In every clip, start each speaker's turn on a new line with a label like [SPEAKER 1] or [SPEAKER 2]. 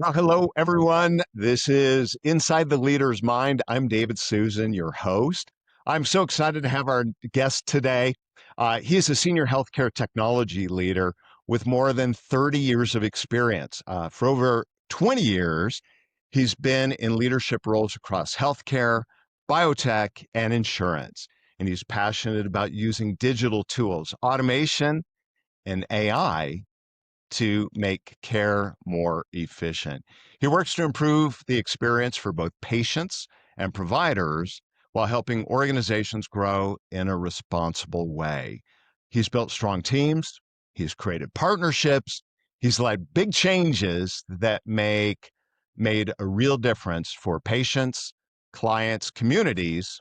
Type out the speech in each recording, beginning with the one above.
[SPEAKER 1] Well, hello, everyone. This is Inside the Leader's Mind. I'm David Susan, your host. I'm so excited to have our guest today. He is a senior healthcare technology leader with more than 30 years of experience. For over 20 years, he's been in leadership roles across healthcare, biotech, and insurance. And he's passionate about using digital tools, automation, and AI to make care more efficient. He works to improve the experience for both patients and providers while helping organizations grow in a responsible way. He's built strong teams, he's created partnerships, he's led big changes that made a real difference for patients, clients, communities,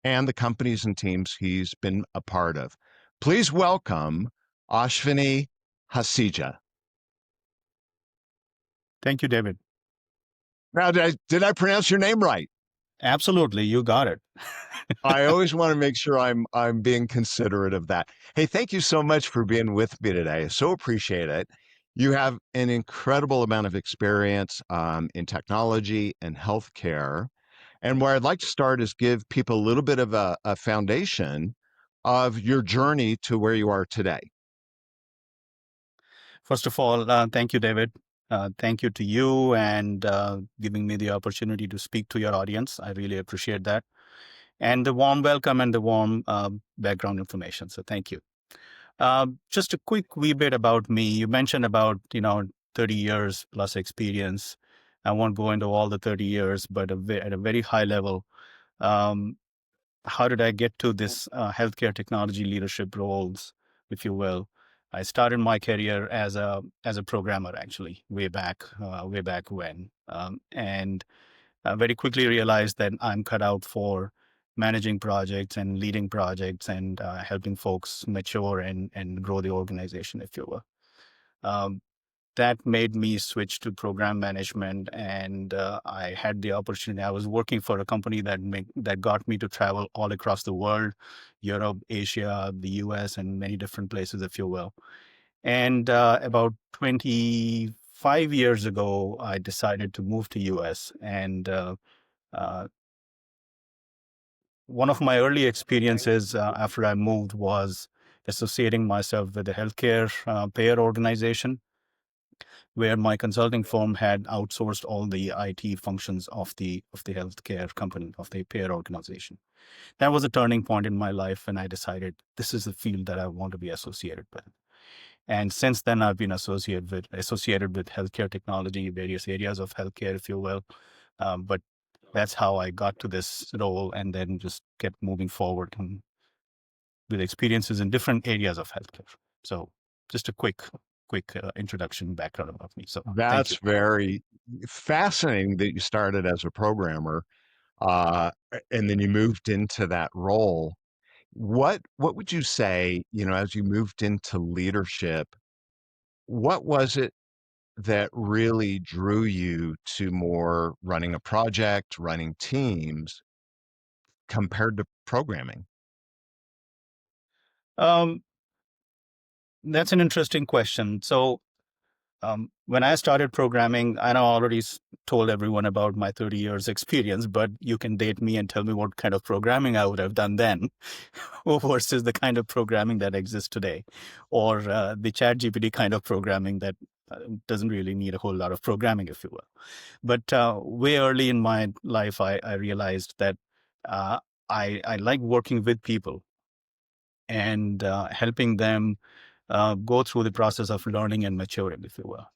[SPEAKER 1] and the companies and teams he's been a part of. Please welcome Ashwini Hassija.
[SPEAKER 2] Thank you, David.
[SPEAKER 1] Now, did I pronounce your name right?
[SPEAKER 2] Absolutely, you got it.
[SPEAKER 1] I always want to make sure I'm being considerate of that. Hey, thank you so much for being with me today. I so appreciate it. You have an incredible amount of experience in technology and healthcare. And where I'd like to start is give people a little bit of a foundation of your journey to where you are today.
[SPEAKER 2] First of all, thank you, David. Thank you to you and giving me the opportunity to speak to your audience. I really appreciate that. And the warm welcome and the warm background information. So thank you. Just a quick wee bit about me. You mentioned about, 30 years plus experience. I won't go into all the 30 years, but at a very high level, um, how did I get to this healthcare technology leadership roles, if you will? I started my career as a programmer, actually, way back when, and very quickly realized that I'm cut out for managing projects and leading projects and helping folks mature and grow the organization, if you will. Um, that made me switch to program management, and I had the opportunity. I was working for a company that got me to travel all across the world, Europe, Asia, the US, and many different places, if you will. And about 25 years ago, I decided to move to US. And uh, one of my early experiences after I moved was associating myself with a healthcare payer organization where my consulting firm had outsourced all the IT functions of the healthcare company, of the payer organization. That was a turning point in my life, and I decided this is the field that I want to be associated with. And since then, I've been associated with healthcare technology, various areas of healthcare, if you will. But that's how I got to this role, and then just kept moving forward with experiences in different areas of healthcare. So, just a quick introduction background about me. So, thank you.
[SPEAKER 1] That's very fascinating that you started as a programmer, uh, and then you moved into that role. What would you say, as you moved into leadership, what was it that really drew you to more running a project, running teams compared to programming?
[SPEAKER 2] Um, that's an interesting question. So, when I started programming, I know I already told everyone about my 30 years experience, but you can date me and tell me what kind of programming I would have done then versus the kind of programming that exists today, or the chat GPT kind of programming that doesn't really need a whole lot of programming, if you will. But way early in my life, I realized that uh, I like working with people and helping them go through the process of learning and maturing, if you will.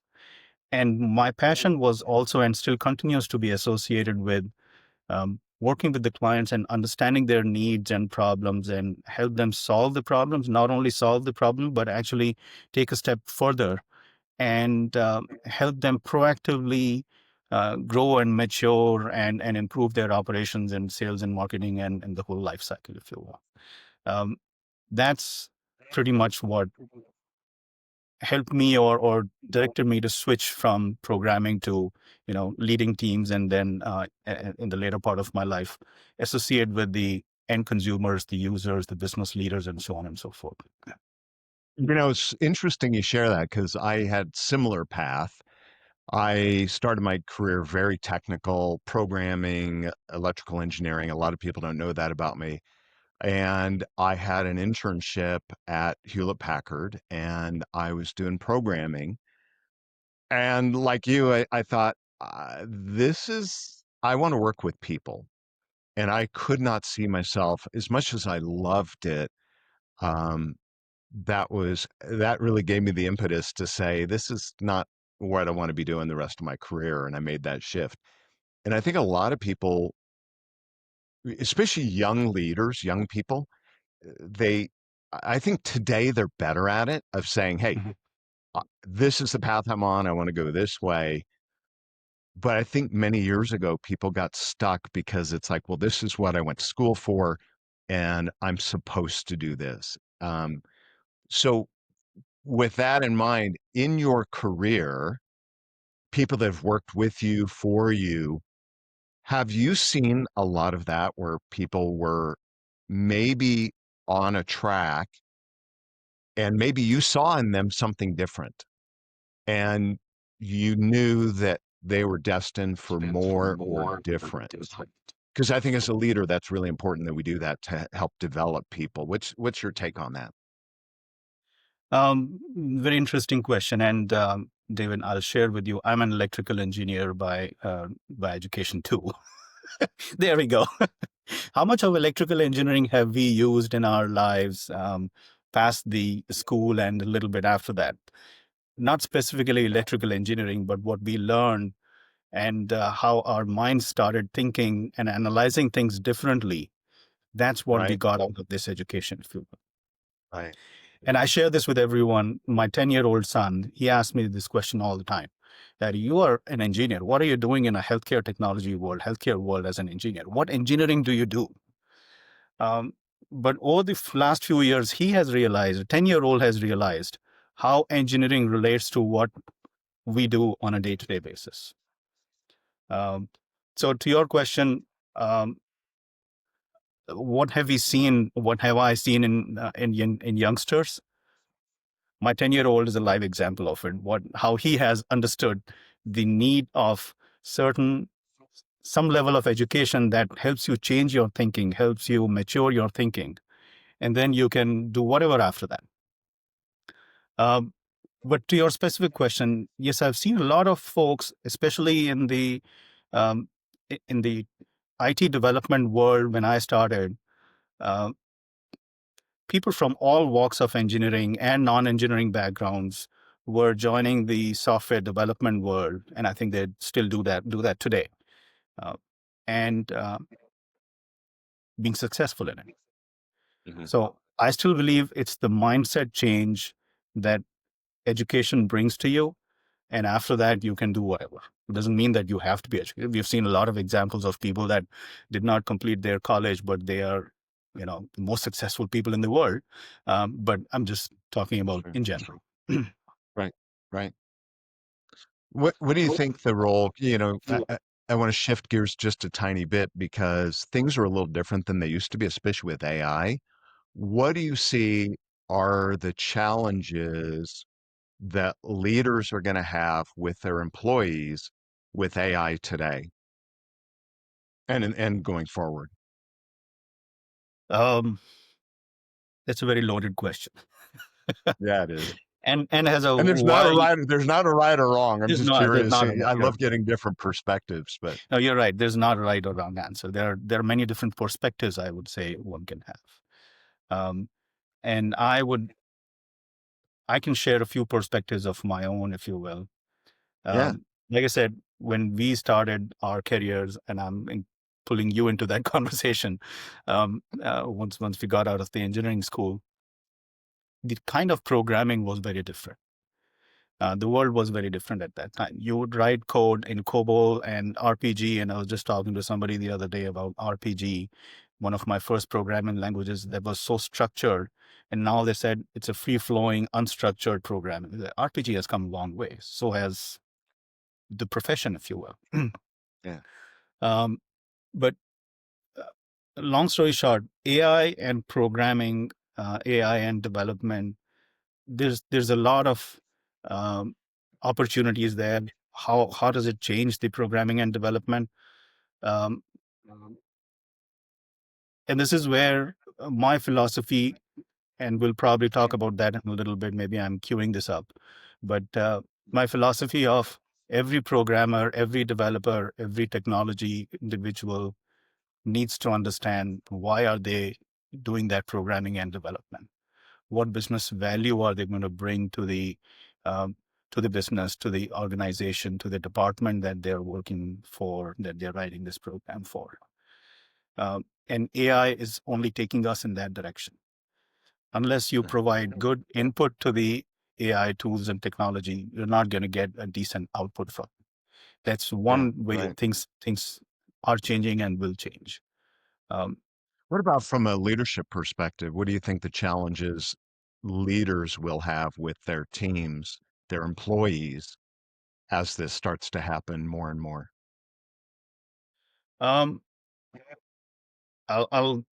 [SPEAKER 2] And my passion was also and still continues to be associated with working with the clients and understanding their needs and problems and help them solve the problems, not only solve the problem, but actually take a step further and help them proactively grow and mature and improve their operations and sales and marketing and the whole life cycle, if you will. Um, that's pretty much what helped me or directed me to switch from programming to leading teams, and then in the later part of my life associate with the end consumers, the users, the business leaders, and so on and so forth.
[SPEAKER 1] It's interesting you share that because I had similar path. I started my career very technical, programming, electrical engineering. A lot of people don't know that about me. And I had an internship at Hewlett Packard and I was doing programming. And like you, I thought, I want to work with people. And I could not see myself, as much as I loved it, um, that really gave me the impetus to say, this is not what I want to be doing the rest of my career. And I made that shift. And I think a lot of people, especially young leaders, young people, they, I think today they're better at it of saying, hey,
[SPEAKER 2] Mhm.
[SPEAKER 1] this is the path I'm on. I want to go this way. But I think many years ago, people got stuck because it's like, well, this is what I went to school for, and I'm supposed to do this. So, with that in mind, in your career, people that have worked with you, for you, have you seen a lot of that where people were maybe on a track and maybe you saw in them something different and you knew that they were destined for more or different? Because I think as a leader, that's really important that we do that to help develop people. What's your take on that?
[SPEAKER 2] Very interesting question. And David, I'll share with you. I'm an electrical engineer by education too. There we go. How much of electrical engineering have we used in our lives past the school and a little bit after that? Not specifically electrical engineering, but what we learned and how our minds started thinking and analyzing things differently. That's what we
[SPEAKER 1] Right,
[SPEAKER 2] got out of this education.
[SPEAKER 1] right,
[SPEAKER 2] And I share this with everyone. My 10-year-old son, he asks me this question all the time. That you are an engineer. What are you doing in a healthcare technology world, healthcare world as an engineer? What engineering do you do? Um, but over the last few years, he has realized, a 10-year-old has realized how engineering relates to what we do on a day-to-day basis. Um, so to your question, um, what have we seen? What have I seen in youngsters? My 10-year-old is a live example of it. How he has understood the need of certain some level of education that helps you change your thinking, helps you mature your thinking, and then you can do whatever after that. Um, but to your specific question, yes, I've seen a lot of folks, especially um, in the IT development world when I started. Uh, People from all walks of engineering and non-engineering backgrounds were joining the software development world, and I think they still do that today, uh, and being successful in it.
[SPEAKER 1] hmm
[SPEAKER 2] So I still believe it's the mindset change that education brings to you, and after that you can do whatever. It doesn't mean that you have to be educated. We've seen a lot of examples of people that did not complete their college, but they are, the most successful people in the world. But I'm just talking about
[SPEAKER 1] Sure.
[SPEAKER 2] in general.
[SPEAKER 1] Right, right. What do you think the role, I want to shift gears just a tiny bit because things are a little different than they used to be, especially with AI. What do you see are the challenges that leaders are going to have with their employees with AI today and going forward?
[SPEAKER 2] um, that's a very loaded question,
[SPEAKER 1] Yeah, it is.
[SPEAKER 2] and has a
[SPEAKER 1] And
[SPEAKER 2] wide.
[SPEAKER 1] there's not a right or wrong. I'm just
[SPEAKER 2] There's
[SPEAKER 1] curious.
[SPEAKER 2] not
[SPEAKER 1] I
[SPEAKER 2] you're,
[SPEAKER 1] love getting different perspectives, but
[SPEAKER 2] no, you're right. There's not a right or wrong answer. There are many different perspectives, I would say, one can have. Um, and I can share a few perspectives of my own, if you will.
[SPEAKER 1] yeah,
[SPEAKER 2] Like I said, when we started our careers, and pulling you into that conversation, once we got out of the engineering school, the kind of programming was very different. The world was very different at that time. You would write code in COBOL and RPG, and I was just talking to somebody the other day about RPG, one of my first programming languages that was so structured. And now they said it's a free-flowing, unstructured programming. The RPG has come a long way. So has the profession, if you will.
[SPEAKER 1] yeah,
[SPEAKER 2] um, but uh, long story short, AI and programming, AI and development, there's a lot of um, opportunities there. how does it change the programming and development? Um, and this is where my philosophy, and we'll probably talk about that in a little bit. Maybe I'm queuing this up, but my philosophy of every programmer, every developer, every technology individual needs to understand why are they doing that programming and development. What business value are they going to bring um, to the business, to the organization, to the department that they're working for, that they're writing this program for. And AI is only taking us in that direction. Unless you provide good input to the AI tools and technology, you're not going to get a decent output from it. That's
[SPEAKER 1] Yeah,
[SPEAKER 2] one way
[SPEAKER 1] right.
[SPEAKER 2] things are changing and will change. Um,
[SPEAKER 1] What about from a leadership perspective? What do you think the challenges leaders will have with their teams, their employees, as this starts to happen more and more?
[SPEAKER 2] um, I'll, I'll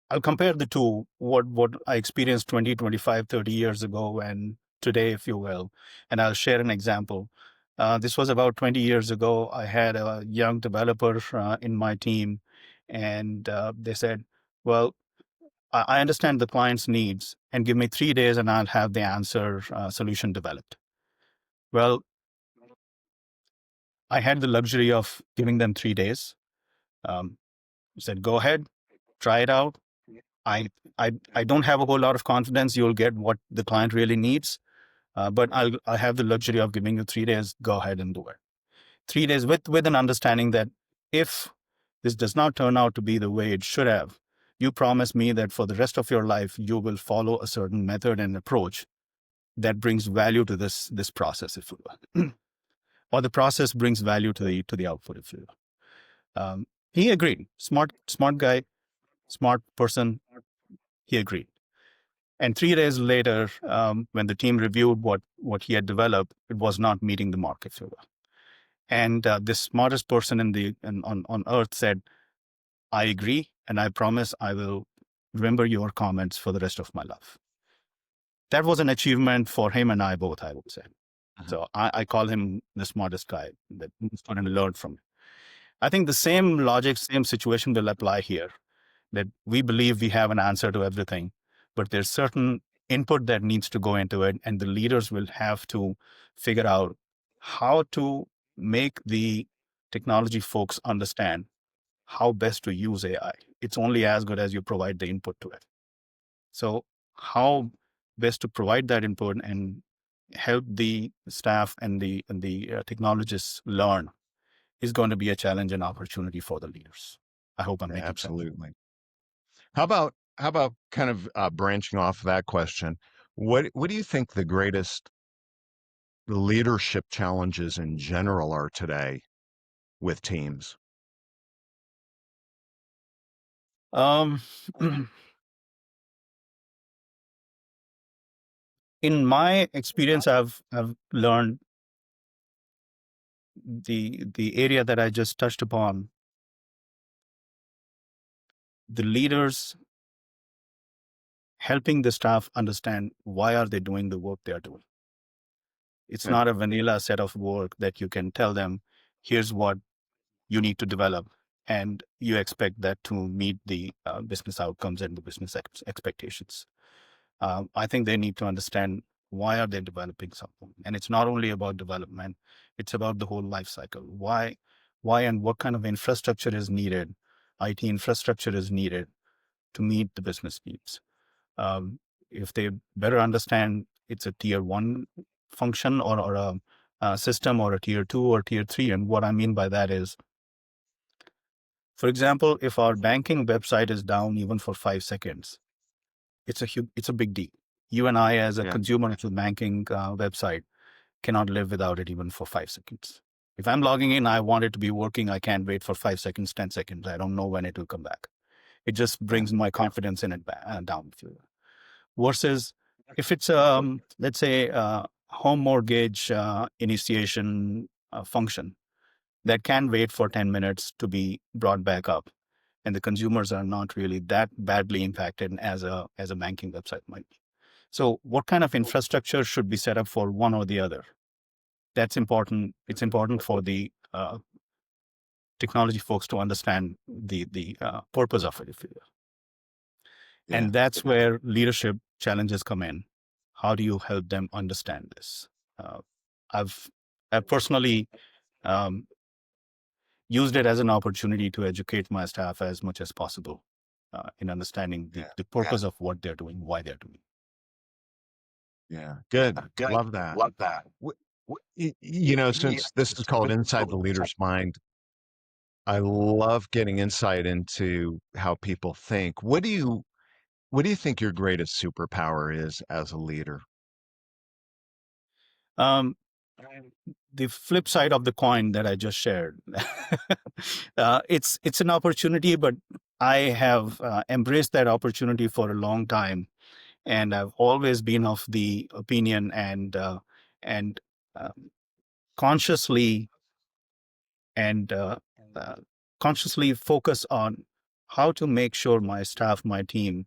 [SPEAKER 2] I'll compare the two, what I experienced 20, 25, 30 years ago and today, if you will, and I'll share an example. This was about 20 years ago. I had a young developer in my team, and they said, well, I understand the client's needs, and give me 3 days and I'll have the answer solution developed. Well, I had the luxury of giving them 3 days. Um, said, go ahead, try it out. I don't have a whole lot of confidence you'll get what the client really needs, but I have the luxury of giving you 3 days. Go ahead and do it. 3 days with an understanding that if this does not turn out to be the way it should have, you promise me that for the rest of your life you will follow a certain method and approach that brings value to this process, if you will, or the process brings value to the output, if you will. He agreed. Smart guy, smart person. He agreed. And 3 days later, when the team reviewed what he had developed, it was not meeting the mark, if you will. And the smartest person on earth said, "I agree, and I promise I will remember your comments for the rest of my life." That was an achievement for him and I both, I would say.
[SPEAKER 1] Uh-huh.
[SPEAKER 2] So I call him the smartest guy that and learned from him. I think the same logic, same situation will apply here. That we believe we have an answer to everything, but there's certain input that needs to go into it, and the leaders will have to figure out how to make the technology folks understand how best to use AI. It's only as good as you provide the input to it. So how best to provide that input and help the staff and the technologists learn is going to be a challenge and opportunity for the leaders. I hope I'm
[SPEAKER 1] Yeah,
[SPEAKER 2] making sense.
[SPEAKER 1] absolutely. How about kind of branching off that question? What do you think the greatest leadership challenges in general are today with teams?
[SPEAKER 2] Um, in my experience, I've learned the area that I just touched upon. The leaders helping the staff understand why are they doing the work they are doing. It's
[SPEAKER 1] Yeah,
[SPEAKER 2] not a vanilla set of work that you can tell them, here's what you need to develop, and you expect that to meet the business outcomes and the business expectations. I think they need to understand why are they developing something, and it's not only about development; it's about the whole life cycle. Why, and what kind of infrastructure is needed? IT infrastructure is needed to meet the business needs. Um, if they better understand it's a tier one function or a system or a tier two or tier three, and what I mean by that is, for example, if our banking website is down even for 5 seconds, it's a big deal. You and I, as a
[SPEAKER 1] yeah,
[SPEAKER 2] consumer of the banking website, cannot live without it even for 5 seconds. If I'm logging in, I want it to be working. I can't wait for 5 seconds, 10 seconds. I don't know when it will come back. It just
[SPEAKER 1] yeah,
[SPEAKER 2] brings my confidence in it down. Versus if it's let's say home mortgage initiation function that can wait for 10 minutes to be brought back up, and the consumers are not really that badly impacted as a banking website might be. So what kind of infrastructure should be set up for one or the other? that's important. It's important for the technology folks to understand the purpose of it, if you will.
[SPEAKER 1] Yeah.
[SPEAKER 2] And that's where leadership challenges come in. How do you help them understand this? Uh, I've personally um, used it as an opportunity to educate my staff as much as possible in understanding
[SPEAKER 1] Yeah.
[SPEAKER 2] the purpose of what they're doing, why they're doing.
[SPEAKER 1] Yeah. Good.
[SPEAKER 2] Good.
[SPEAKER 1] Love that.
[SPEAKER 2] Love that.
[SPEAKER 1] Since this is called Inside the Leader's Mind, I love getting insight into how people think. What do you think your greatest superpower is as a leader?
[SPEAKER 2] Um, the flip side of the coin that I just shared, it's an opportunity, but I have embraced that opportunity for a long time, and I've always been of the opinion and uh, consciously and uh, consciously focus on how to make sure my staff, my team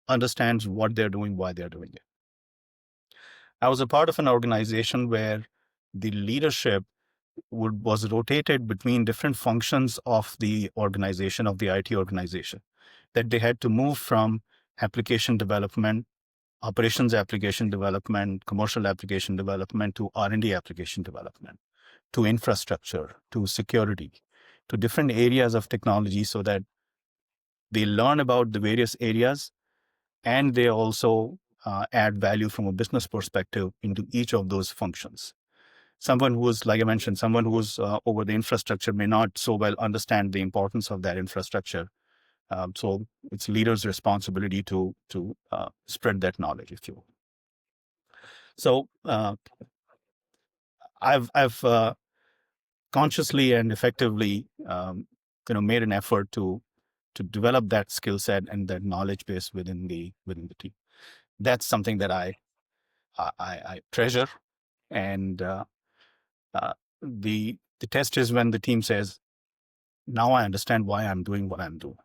[SPEAKER 2] understands what they're doing, why they're doing it. I was a part of an organization where the leadership was rotated between different functions of the organization, of the IT organization, that they had to move from application development, operations application development, commercial application development, to R&D application development, to infrastructure, to security, to different areas of technology, so that they learn about the various areas and they also add value from a business perspective into each of those functions. Someone who's, like I mentioned, someone who's over the infrastructure may not so well understand the importance of that infrastructure. So it's leaders' responsibility to spread that knowledge, if you will. So I've consciously and effectively made an effort to develop that skill set and that knowledge base within the team. That's something that I treasure, and the test is when the team says, "Now I understand why I'm doing what I'm doing."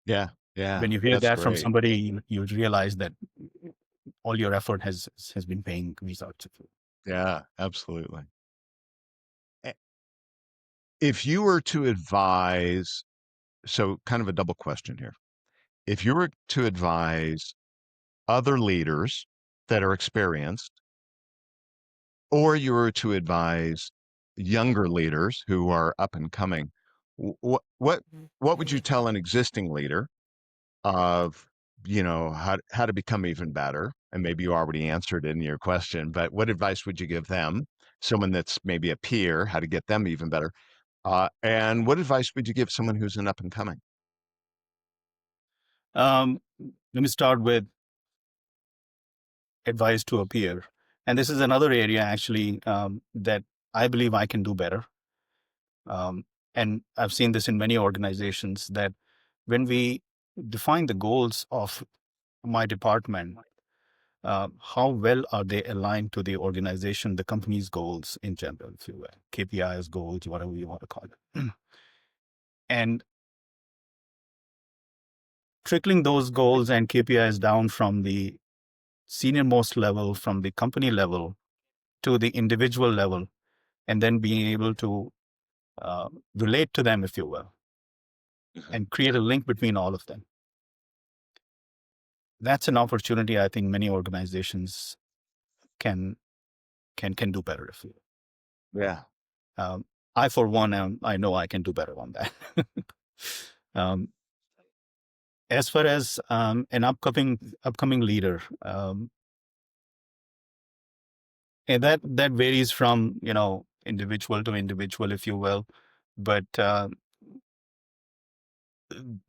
[SPEAKER 1] Yeah. Yeah.
[SPEAKER 2] When you hear
[SPEAKER 1] That's
[SPEAKER 2] that from
[SPEAKER 1] great.
[SPEAKER 2] somebody, you realize that all your effort has been paying results.
[SPEAKER 1] Yeah, absolutely. Eh, If you were to advise, so kind of a double question here. If you were to advise other leaders that are experienced, or you were to advise younger leaders who are up and coming, what would you tell an existing leader of, how to become even better? And maybe you already answered it in your question, but what advice would you give them? Someone that's maybe a peer, how to get them even better. And what advice would you give someone who's an up and coming?
[SPEAKER 2] Um, Let me start with advice to a peer, and this is another area actually that I believe I can do better. And I've seen this in many organizations, that when we define the goals of my department, how well are they aligned to the organization, the company's goals in general, if you will, KPIs, goals, whatever you want to call it. And trickling those goals and KPIs down from the senior most level, from the company level to the individual level, and then being able to relate to them, if you will,
[SPEAKER 1] Mhm.
[SPEAKER 2] and create a link between all of them. That's an opportunity I think many organizations can can do better, if you
[SPEAKER 1] Yeah.
[SPEAKER 2] will. I, for one, I know I can do better on that. um, as far as an upcoming leader, and that varies from individual to individual, if you will, but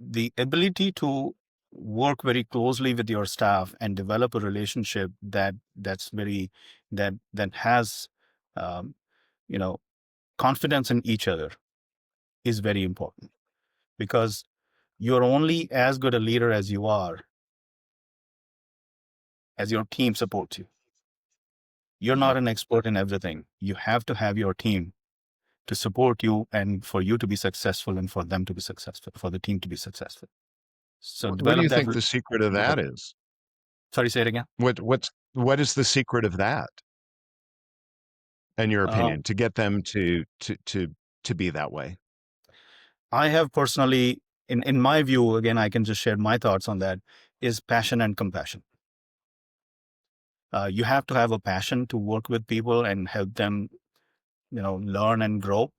[SPEAKER 2] the ability to work very closely with your staff and develop a relationship that's very that has um, you know confidence in each other is very important, because you're only as good a leader as you are as your team supports you. You're
[SPEAKER 1] Mhm.
[SPEAKER 2] not an expert in everything. You have to have your team to support you, and for you to be successful, and for them to be successful, for the team to be successful. So
[SPEAKER 1] What do
[SPEAKER 2] develop
[SPEAKER 1] you
[SPEAKER 2] that.
[SPEAKER 1] think the secret of that is?
[SPEAKER 2] Sorry, say it again.
[SPEAKER 1] What is the secret of that? in your
[SPEAKER 2] Uh,
[SPEAKER 1] opinion, to get them to be that way?
[SPEAKER 2] I have personally, in my view, again, I can just share my thoughts on that, is passion and compassion. You have to have a passion to work with people and help them, learn and grow.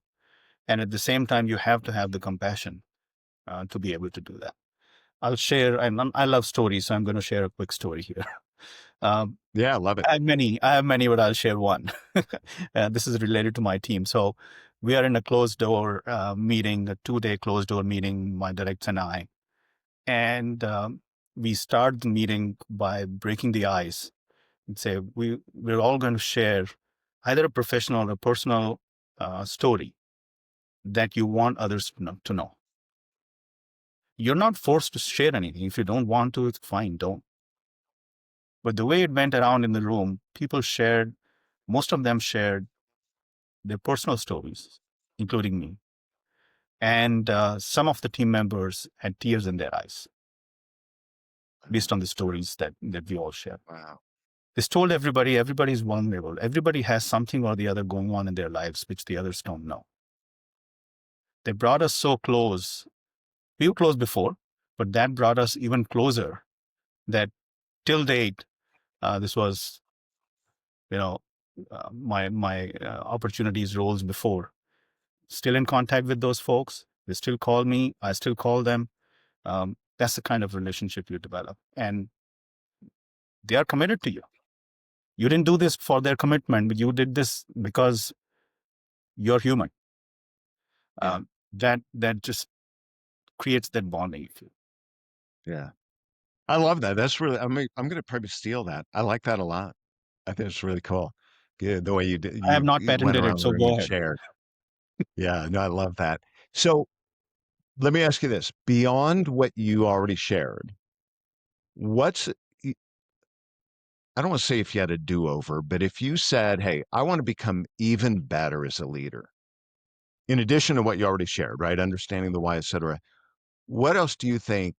[SPEAKER 2] And at the same time, you have to have the compassion to be able to do that. I'll share, and I love stories, so I'm going to share a quick story here. Um,
[SPEAKER 1] Yeah, I love it.
[SPEAKER 2] I have many, but I'll share one. This is related to my team. So we are in a closed door meeting, a 2-day closed door meeting, my directs and I. And we start the meeting by breaking the ice and say, we're all going to share either a professional or a personal story that you want others to know. You're not forced to share anything. If you don't want to, it's fine, don't. But the way it went around in the room, most of them shared their personal stories, including me. And some of the team members had tears in their eyes based on the stories that we all share.
[SPEAKER 1] Wow.
[SPEAKER 2] This told everybody's vulnerable. Everybody has something or the other going on in their lives, which the others don't know. They brought us so close. We were close before, but that brought us even closer that till date, this was, my opportunities, roles before. Still in contact with those folks. They still call me. I still call them. That's the kind of relationship you develop. And they are committed to you. You didn't do this for their commitment, but you did this because you're human.
[SPEAKER 1] Yeah.
[SPEAKER 2] That just creates that bonding.
[SPEAKER 1] Yeah. I love that. That's really, I mean, I'm going to probably steal that. I like that a lot. I think it's really cool. Good. The way you did,
[SPEAKER 2] I have not
[SPEAKER 1] you went
[SPEAKER 2] patented
[SPEAKER 1] around
[SPEAKER 2] it,
[SPEAKER 1] the
[SPEAKER 2] so
[SPEAKER 1] room
[SPEAKER 2] go
[SPEAKER 1] and
[SPEAKER 2] ahead.
[SPEAKER 1] shared. Yeah. No, I love that. So let me ask you this, beyond what you already shared, what's, I don't want to say if you had a do-over, but if you said, hey, I want to become even better as a leader, in addition to what you already shared, right? Understanding the why, et cetera. What else do you think,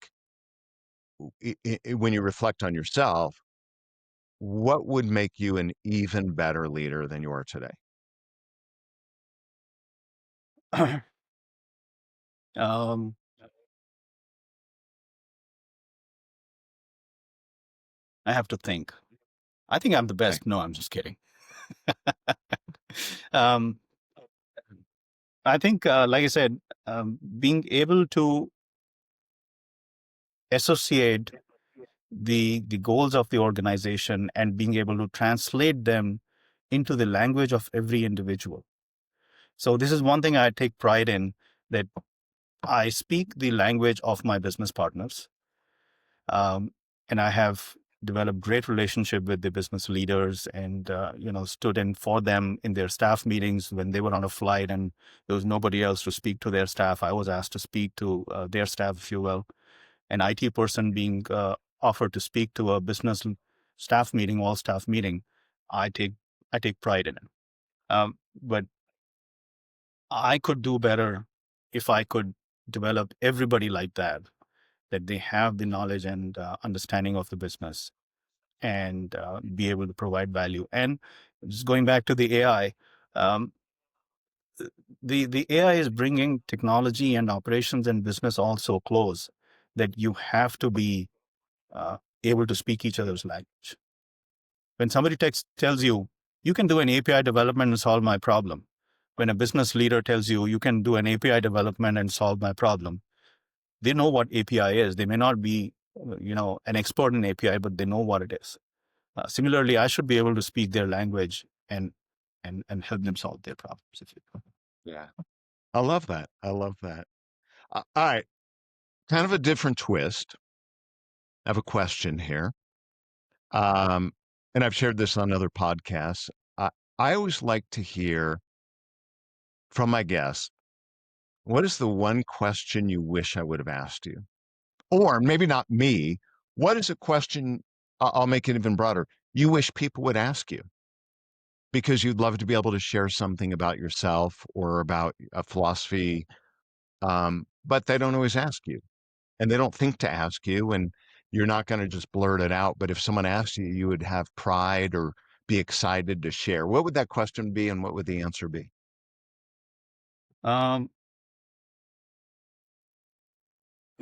[SPEAKER 1] when you reflect on yourself, what would make you an even better leader than you are today?
[SPEAKER 2] um, I have to think. I think I'm the
[SPEAKER 1] Okay.
[SPEAKER 2] best. No, I'm just kidding. um, I think, like I said, being able to associate the goals of the organization and being able to translate them into the language of every individual. So this is one thing I take pride in, that I speak the language of my business partners. And I have developed great relationship with the business leaders and, stood in for them in their staff meetings when they were on a flight and there was nobody else to speak to their staff. I was asked to speak to their staff, if you will. An IT person being offered to speak to a business staff meeting, all staff meeting. I take pride in it. But I could do better if I could develop everybody like that they have the knowledge and understanding of the business and be able to provide value. And just going back to the AI, um, the AI is bringing technology and operations and business all so close that you have to be able to speak each other's language. When somebody tells you, you can do an API development and solve my problem. When a business leader tells you, you can do an API development and solve my problem, they know what API is. They may not be, an expert in API, but they know what it is. Similarly, I should be able to speak their language and help them solve their problems. If you
[SPEAKER 1] Yeah. I love that. I love that. All right. Kind of a different twist. I have a question here. Um, and I've shared this on other podcasts. I always like to hear from my guests, what is the one question you wish I would have asked you? Or maybe not me. What is a question, I'll make it even broader, you wish people would ask you? Because you'd love to be able to share something about yourself or about a philosophy, but they don't always ask you and they don't think to ask you, and you're not going to just blurt it out. But if someone asked you, you would have pride or be excited to share? What would that question be, and what would the answer be?
[SPEAKER 2] Um,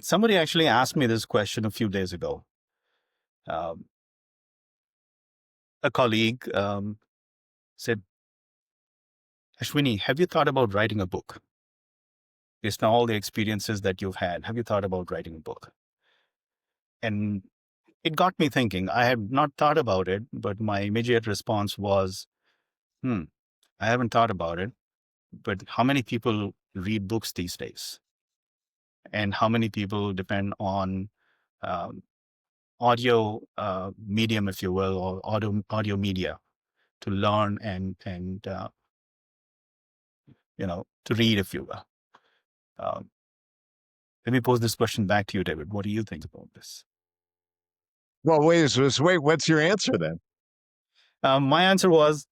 [SPEAKER 2] Somebody actually asked me this question a few days ago. Um, a colleague said, Ashwini, have you thought about writing a book? Based on all the experiences that you've had, have you thought about writing a book? And it got me thinking. I had not thought about it, but my immediate response was, hmm, I haven't thought about it. But how many people read books these days? And how many people depend on um, audio medium, if you will, or audio media to learn and to read, if you will. Um, Let me pose this question back to you, David. What do you think about this?
[SPEAKER 1] Well, wait. What's your answer then?
[SPEAKER 2] My answer was,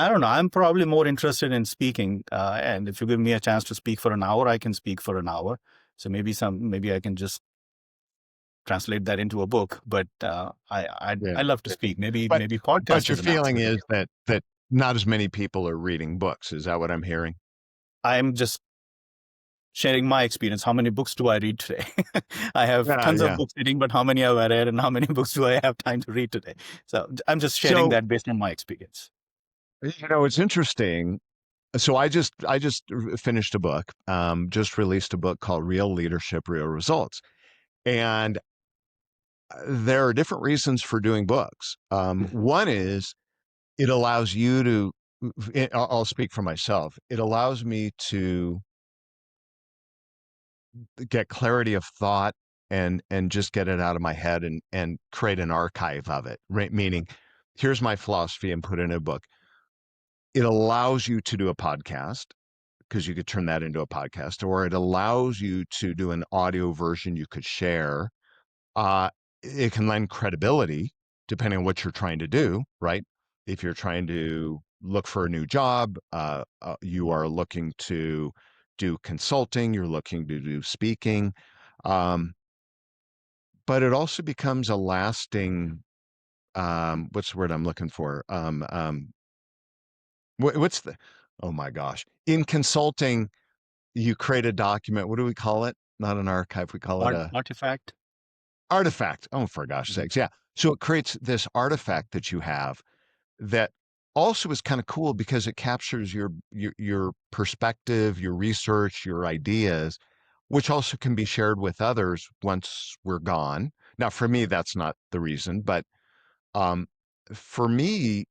[SPEAKER 2] I don't know. I'm probably more interested in speaking, and if you give me a chance to speak for an hour, I can speak for an hour. So maybe I can just translate that into a book. But
[SPEAKER 1] Yeah,
[SPEAKER 2] I love to speak. Maybe
[SPEAKER 1] but
[SPEAKER 2] podcast
[SPEAKER 1] your
[SPEAKER 2] is an
[SPEAKER 1] feeling
[SPEAKER 2] answer.
[SPEAKER 1] is that not as many people are reading books. Is that what I'm hearing?
[SPEAKER 2] I'm just sharing my experience. How many books do I read today? I have
[SPEAKER 1] Yeah,
[SPEAKER 2] tons of
[SPEAKER 1] yeah.
[SPEAKER 2] books reading, but how many have I read, and how many books do I have time to read today? So I'm just sharing
[SPEAKER 1] So
[SPEAKER 2] that based on my experience.
[SPEAKER 1] it's interesting. So I just finished a book. Just released a book called Real Leadership, Real Results, and there are different reasons for doing books. One is it allows you to. I'll speak for myself. It allows me to get clarity of thought and just get it out of my head and create an archive of it. Right? Meaning, here's my philosophy and put it in a book. It allows you to do a podcast because you could turn that into a podcast, or it allows you to do an audio version you could share. Uh, it can lend credibility depending on what you're trying to do, right? If you're trying to look for a new job, you are looking to do consulting, you're looking to do speaking. Um, but it also becomes a lasting, what's the word I'm looking for? What's the, oh my gosh. In consulting, you create a document. What do we call it? Not an archive. We call it a
[SPEAKER 2] Artifact.
[SPEAKER 1] artifact. Oh, for gosh
[SPEAKER 2] Mhm.
[SPEAKER 1] sakes. Yeah. So it creates this artifact that you have that also is kind of cool because it captures your perspective, your research, your ideas, which also can be shared with others once we're gone. Now, for me, that's not the reason, but um, for me,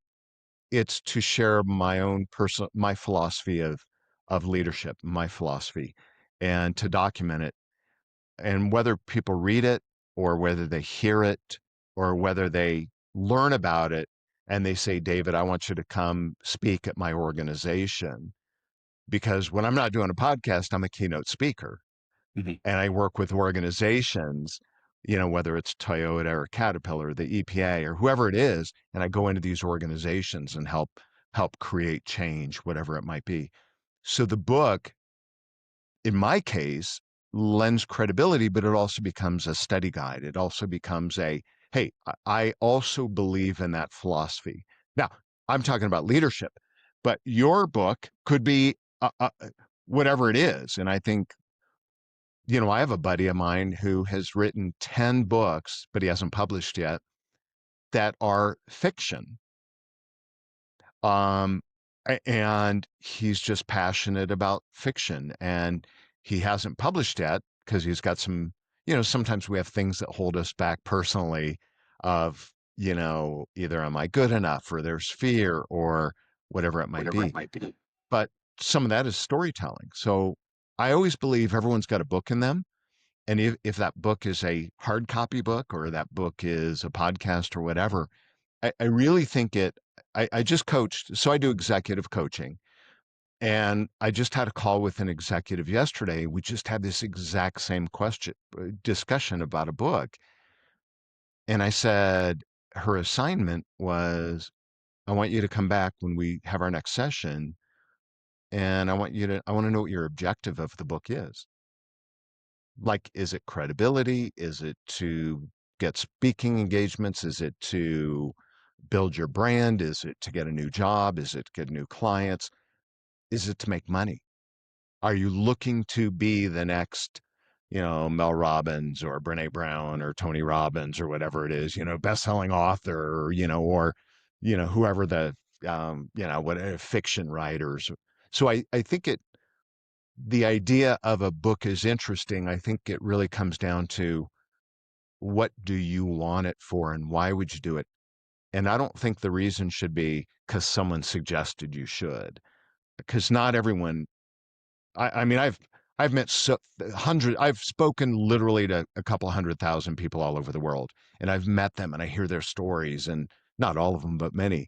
[SPEAKER 1] it's to share my own personal my philosophy of leadership, my philosophy, and to document it. And whether people read it or whether they hear it or whether they learn about it and they say, David, I want you to come speak at my organization. Because when I'm not doing a podcast, I'm a keynote speaker
[SPEAKER 2] Mhm.
[SPEAKER 1] and I work with organizations, whether it's Toyota or Caterpillar, the EPA or whoever it is, and I go into these organizations and help create change, whatever it might be. So the book, in my case, lends credibility, but it also becomes a study guide. It also becomes hey, I also believe in that philosophy. Now, I'm talking about leadership, but your book could be whatever it is. And I think, I have a buddy of mine who has written 10 books, but he hasn't published yet, that are fiction. Um, and he's just passionate about fiction and he hasn't published yet because he's got some, sometimes we have things that hold us back personally of, either am I good enough or there's fear or whatever it might
[SPEAKER 2] Whatever it
[SPEAKER 1] be.
[SPEAKER 2] might be.
[SPEAKER 1] But some of that is storytelling. So I always believe everyone's got a book in them. And if that book is a hard copy book or that book is a podcast or whatever, I really think I just coached, so I do executive coaching. And I just had a call with an executive yesterday. We just had this exact same discussion about a book. And I said, her assignment was, I want you to come back when we have our next session. And I want to know what your objective of the book is. Like, is it credibility? Is it to get speaking engagements? Is it to build your brand? Is it to get a new job? Is it to get new clients? Is it to make money? Are you looking to be the next, Mel Robbins or Brene Brown or Tony Robbins or whatever it is, best-selling author, or, whoever what fiction writers. So I think the idea of a book is interesting. I think it really comes down to what do you want it for and why would you do it? And I don't think the reason should be because someone suggested you should, because not everyone. I mean, I've met I've spoken literally to a couple 100,000 people all over the world, and I've met them and I hear their stories, and not all of them, but many.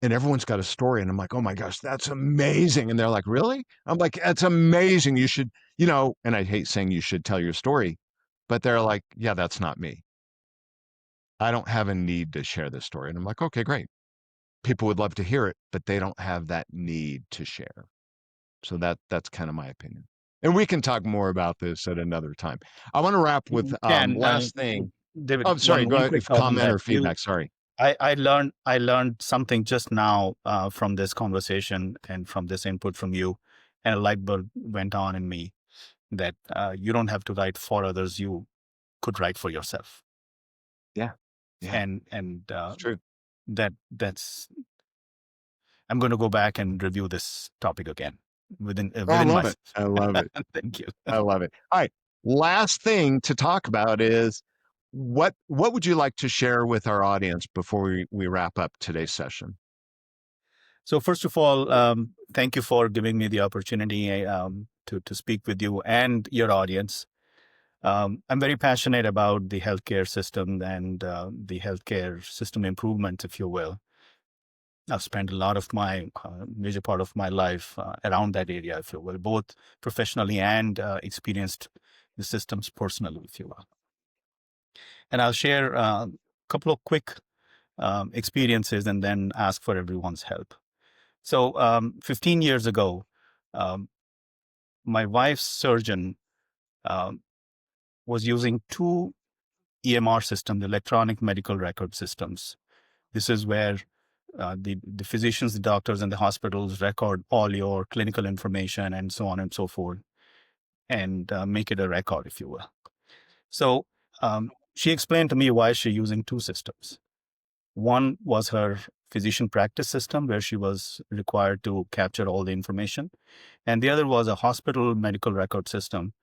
[SPEAKER 1] And everyone's got a story, and I'm like, oh my gosh, that's amazing. And they're like, really? I'm like, that's amazing. You should, and I hate saying you should tell your story, but they're like, yeah, that's not me. I don't have a need to share this story. And I'm like, okay, great. People would love to hear it, but they don't have that need to share. So that's kind of my opinion. And we can talk more about this at another time. I want to wrap with
[SPEAKER 2] Can
[SPEAKER 1] last thing.
[SPEAKER 2] David,
[SPEAKER 1] Oh, sorry. Go
[SPEAKER 2] one
[SPEAKER 1] ahead.
[SPEAKER 2] quick
[SPEAKER 1] If
[SPEAKER 2] thought on
[SPEAKER 1] comment
[SPEAKER 2] that.
[SPEAKER 1] or feedback. Sorry.
[SPEAKER 2] I learned something just now from this conversation and from this input from you, and a light bulb went on in me that you don't have to write for others; you could write for yourself,
[SPEAKER 1] Yeah. Yeah.
[SPEAKER 2] and
[SPEAKER 1] It's true.
[SPEAKER 2] that's. I'm going to go back and review this topic again
[SPEAKER 1] Oh, I
[SPEAKER 2] within
[SPEAKER 1] love it.
[SPEAKER 2] myself.
[SPEAKER 1] I love it.
[SPEAKER 2] Thank you.
[SPEAKER 1] I love it. All right. Last thing to talk about is what would you like to share with our audience before we wrap up today's session?
[SPEAKER 2] So first of all, thank you for giving me the opportunity to speak with you and your audience. I'm very passionate about the healthcare system and the healthcare system improvement, if you will. I've spent a lot of my major part of my life around that area, if you will, both professionally and experienced the systems personally, if you will. And I'll share a couple of quick experiences and then ask for everyone's help. So 15 years ago, um, my wife's surgeon um, was using two EMR systems, electronic medical record systems. This is where the physicians, the doctors, and the hospitals record all your clinical information and so on and so forth, and make it a record, if you will. So she explained to me why she's using two systems. One was her physician practice system, where she was required to capture all the information. And the other was a hospital medical record system.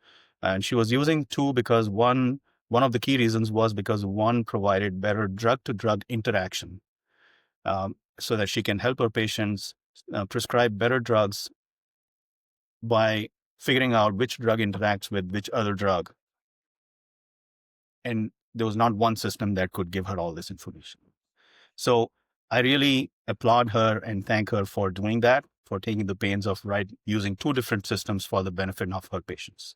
[SPEAKER 2] And she was using two because one of the key reasons was because one provided better drug to drug interaction, so that she can help her patients prescribe better drugs by figuring out which drug interacts with which other drug. And there was not one system that could give her all this information. So I really applaud her and thank her for doing that, for taking the pains of using two different systems for the benefit of her patients.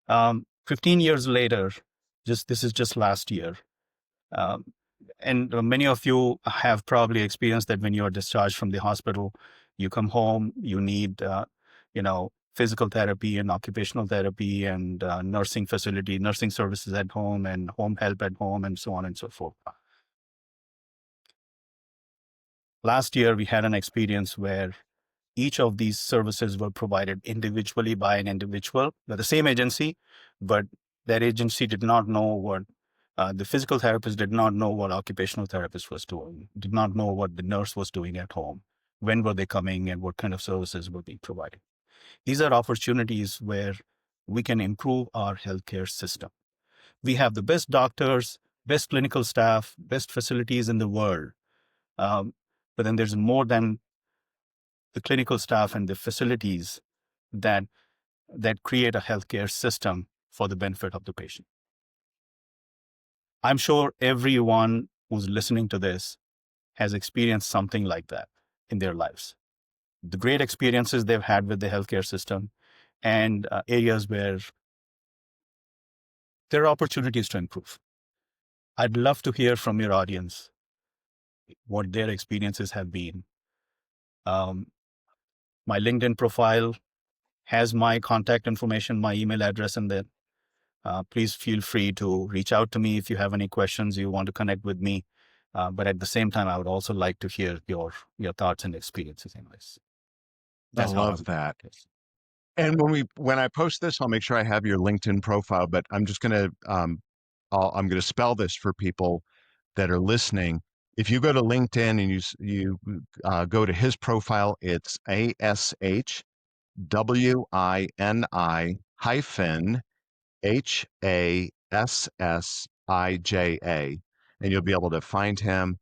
[SPEAKER 2] 15 years later, this is just last year. Um, and many of you have probably experienced that when you are discharged from the hospital, you come home, you need, physical therapy and occupational therapy and nursing services at home and home help at home and so on and so forth. Last year, we had an experience where each of these services were provided individually by an individual, by the same agency, but that agency did not know what the physical therapist did not know what occupational therapist was doing, did not know what the nurse was doing at home, when were they coming, and what kind of services were being provided. These are opportunities where we can improve our healthcare system. We have the best doctors, best clinical staff, best facilities in the world. But then there's more than the clinical staff and the facilities that create a healthcare system for the benefit of the patient. I'm sure everyone who's listening to this has experienced something like that in their lives. The great experiences they've had with the healthcare system and areas where there are opportunities to improve. I'd love to hear from your audience what their experiences have been. My LinkedIn profile has my contact information, my email address in there. Please feel free to reach out to me if you have any questions, you want to connect with me. But at the same time, I would also like to hear your thoughts and experiences anyways.
[SPEAKER 1] I
[SPEAKER 2] That's how I
[SPEAKER 1] love
[SPEAKER 2] would.
[SPEAKER 1] that. And when I post this, I'll make sure I have your LinkedIn profile, but I'm just gonna I'm gonna spell this for people that are listening. If you go to LinkedIn and you go to his profile, it's ASHWINI hyphen HASSIJA, and you'll be able to find him,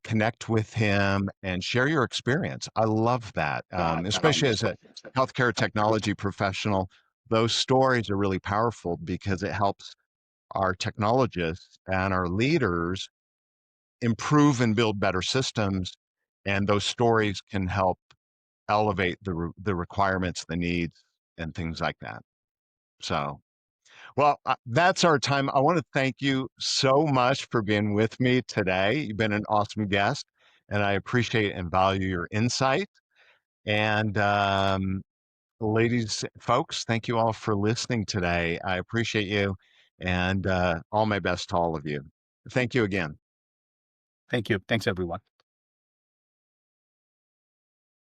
[SPEAKER 1] connect with him, and share your experience. I love that, especially as a healthcare technology professional. Those stories are really powerful because it helps our technologists and our leaders improve and build better systems, and those stories can help elevate the requirements, the needs, and things like that. So. Well, that's our time. I want to thank you so much for being with me today. You've been an awesome guest, and I appreciate and value your insight. And ladies, folks, thank you all for listening today. I appreciate you, and all my best to all of you. Thank you again.
[SPEAKER 2] Thank you. Thanks, everyone.